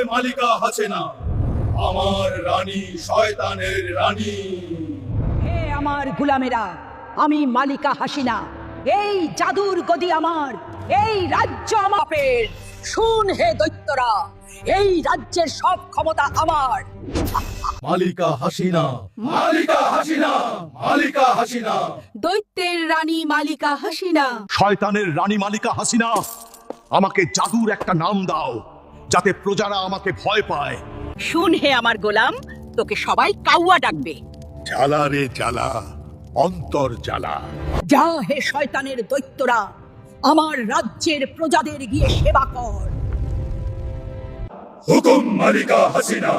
মালিকা হাসিনা, আমার রানী, শয়তানের রানী। হে আমার গোলামেরা, আমি মালিকা হাসিনা। এই জাদুর গদি আমার, এই রাজ্য আমার। শুন হে দৈত্যরা, এই রাজ্যের সব ক্ষমতা আমার। মালিকা হাসিনা, মালিকা হাসিনা, মালিকা হাসিনা। দৈত্যের রানী মালিকা হাসিনা। শয়তানের রানী মালিকা হাসিনা, আমাকে জাদুর একটা নাম দাও যাতে প্রজারা আমাকে ভয় পায়। শুন হে আমার গোলাম, তোকে সবাই কাউয়া ডাকবে। জ্বালা রে জ্বালা, অন্তর জ্বালা। যা হে শয়তানের দৈত্যরা, আমার রাজ্যের প্রজাদের গিয়ে সেবা কর। হুকুম মালিকা হাসিনা।